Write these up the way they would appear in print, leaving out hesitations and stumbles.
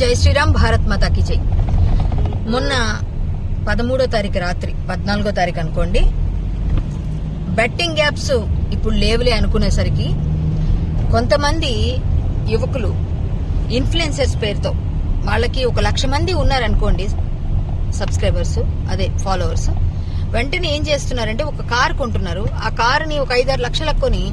జై శ్రీరామ్, భారత్ మాతాకి జై. మొన్న 13వ తారీఖు రాత్రి 14వ తారీఖు అనుకోండి, బెట్టింగ్ యాప్స్ ఇప్పుడు లేవులే అనుకునేసరికి కొంతమంది యువకులు ఇన్ఫ్లుయెన్సర్స్ పేరుతో, వాళ్ళకి 1,00,000 మంది ఉన్నారనుకోండి సబ్స్క్రైబర్స్, అదే ఫాలోవర్స్. వెంటనే ఏం చేస్తున్నారంటే ఒక కారు కొంటున్నారు. ఆ కారుని ఒక 5-6 లక్షలకు కొని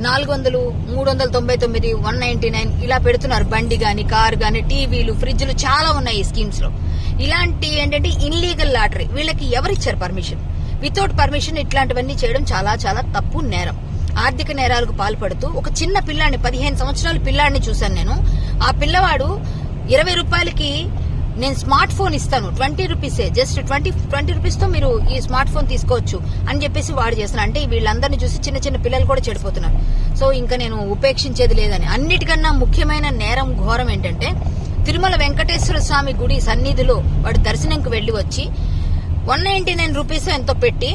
400, 399, 199 ఇలా పెడుతున్నారు. బండి గాని, కారు గాని, టీవీలు, ఫ్రిడ్జ్లు చాలా ఉన్నాయి ఈ స్కీమ్స్ లో. ఇలాంటి ఏంటంటే ఇన్లీగల్ లాటరీ. వీళ్ళకి ఎవరిచ్చారు పర్మిషన్? వితౌట్ పర్మిషన్ ఇట్లాంటివన్నీ చేయడం చాలా చాలా తప్పు, నేరం. ఆర్థిక నేరాలకు పాల్పడుతూ ఒక చిన్న పిల్లాడిని, 15 సంవత్సరాల పిల్లాడిని చూశాను నేను. ఆ పిల్లవాడు 20 రూపాయలకి నేను స్మార్ట్ ఫోన్ ఇస్తాను, 20 రూపీసే, జస్ట్ 20 రూపీస్ తో మీరు ఈ స్మార్ట్ ఫోన్ తీసుకోవచ్చు అని చెప్పేసి వాడు చేస్తున్నారు. అంటే వీళ్ళందరినీ చూసి చిన్న చిన్న పిల్లలు కూడా చెడిపోతున్నారు. సో ఇంకా నేను ఉపేక్షించేది లేదని. అన్నిటికన్నా ముఖ్యమైన నేరం, ఘోరం ఏంటంటే తిరుమల వెంకటేశ్వర స్వామి గుడి సన్నిధిలో వాడు దర్శనంకి వెళ్లి వచ్చి 199 రూపీస్ ఎంతో పెట్టి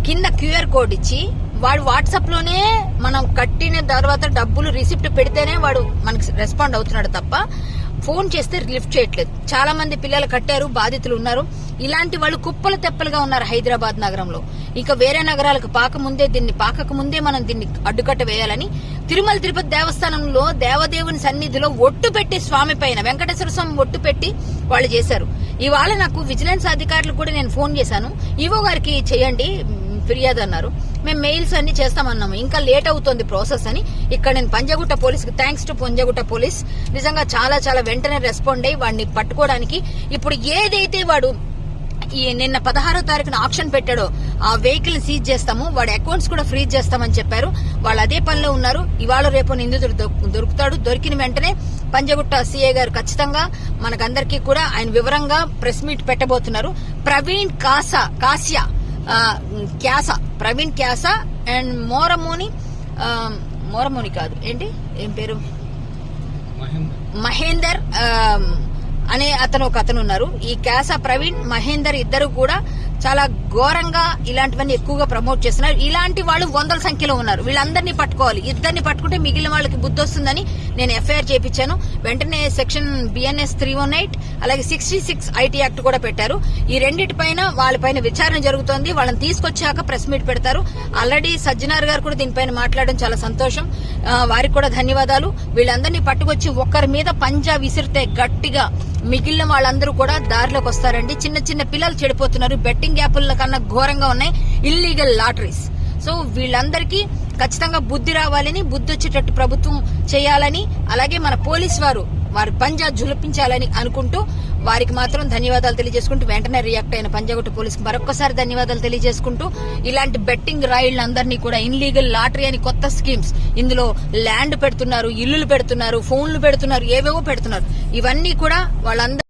కింద QR కోడ్ ఇచ్చి వాడు వాట్సాప్ లోనే మనం కట్టిన తర్వాత డబ్బులు రిసిప్ట్ పెడితేనే వాడు మనకి రెస్పాండ్ అవుతున్నాడు తప్ప ఫోన్ చేస్తే లిఫ్ట్ చేయట్లేదు. చాలా మంది పిల్లలు కట్టారు, బాధితులు ఉన్నారు. ఇలాంటి వాళ్ళు కుప్పలు తెప్పలుగా ఉన్నారు హైదరాబాద్ నగరంలో. ఇంకా వేరే నగరాలకు పాకక ముందే మనం దీన్ని అడ్డుకట్ట వేయాలని తిరుమల తిరుపతి దేవస్థానంలో దేవదేవుని సన్నిధిలో ఒట్టు పెట్టి స్వామి పైన, వెంకటేశ్వర స్వామి ఒట్టు పెట్టి వాళ్ళు చేశారు. ఇవాళ నాకు విజిలెన్స్ అధికారులు కూడా నేను ఫోన్ చేశాను. ఈవో గారికి చేయండి ఫిర్యాదు అన్నారు. మేము మెయిల్స్ అన్ని చేస్తామన్నాము. ఇంకా లేట్ అవుతుంది ప్రాసెస్ అని ఇక్కడ నేను పంజాగుట్ట పోలీస్కి, థ్యాంక్స్ టు పంజాగుట్ట పోలీస్, నిజంగా చాలా చాలా వెంటనే రెస్పాండ్ అయ్యి వాడిని పట్టుకోవడానికి ఇప్పుడు ఏదైతే వాడు ఈ నిన్న 16వ తారీఖున ఆక్షన్ పెట్టాడో ఆ వెహికల్ సీజ్ చేస్తాము, వాడి అకౌంట్స్ కూడా ఫ్రీజ్ చేస్తామని చెప్పారు. వాళ్ళు అదే పనిలో ఉన్నారు. ఇవాళ రేపు నిందితుడు దొరుకుతాడు. దొరికిన వెంటనే పంజాగుట్ట సిఐ గారు ఖచ్చితంగా మనకందరికీ కూడా ఆయన వివరంగా ప్రెస్ మీట్ పెట్టబోతున్నారు. ప్రవీణ్ క్యాసా అండ్ మోరమోని కాదు, ఏంటి ఏం పేరు, మహేందర్ అనే ఒక అతను ఉన్నారు. ఈ క్యాసా ప్రవీణ్, మహేందర్ ఇద్దరు కూడా చాలా ఘోరంగా ఇలాంటివన్నీ ఎక్కువగా ప్రమోట్ చేస్తున్నారు. ఇలాంటి వాళ్ళు 100ల సంఖ్యలో ఉన్నారు. వీళ్ళందరినీ పట్టుకోవాలి. ఇద్దరిని పట్టుకుంటే మిగిలిన వాళ్ళకి బుద్ధి వస్తుందని నేను FIR చేయించాను. వెంటనే సెక్షన్ BNS 318 అలాగే 66 IT యాక్ట్ కూడా పెట్టారు. ఈ రెండింటిపైన వాళ్ళపైన విచారణ జరుగుతోంది. వాళ్ళని తీసుకొచ్చాక ప్రెస్ మీట్ పెడతారు. ఆల్రెడీ సజ్జనార్ గారు కూడా దీనిపైన మాట్లాడడం చాలా సంతోషం. వారికి కూడా ధన్యవాదాలు. వీళ్ళందరినీ పట్టుకొచ్చి ఒక్కరి మీద పంజా విసిరితే గట్టిగా మిగిలిన వాళ్ళందరూ కూడా దారిలోకి వస్తారండి. చిన్న చిన్న పిల్లలు చెడిపోతున్నారు. బెట్టింగ్ యాప్ల కన్నా ఘోరంగా ఉన్నాయి ఇల్లీగల్ లాటరీస్. సో వీళ్ళందరికీ ఖచ్చితంగా బుద్ధి రావాలని, బుద్ధి వచ్చేటట్టు ప్రభుత్వం చేయాలని, అలాగే మన పోలీస్ వారి పంజా జులిపించాలని అనుకుంటూ వారికి మాత్రం ధన్యవాదాలు తెలియజేసుకుంటూ, వెంటనే రియాక్ట్ అయిన పంజాగుట్ట పోలీసుకి మరొకసారి ధన్యవాదాలు తెలియజేసుకుంటూ, ఇలాంటి బెట్టింగ్ రాయిళ్ళందరినీ కూడా ఇన్లీగల్ లాటరీ అని కొత్త స్కీమ్స్, ఇందులో ల్యాండ్ పెడుతున్నారు, ఇల్లులు పెడుతున్నారు, ఫోన్లు పెడుతున్నారు, ఏవేవో పెడుతున్నారు. ఇవన్నీ కూడా వాళ్ళందరూ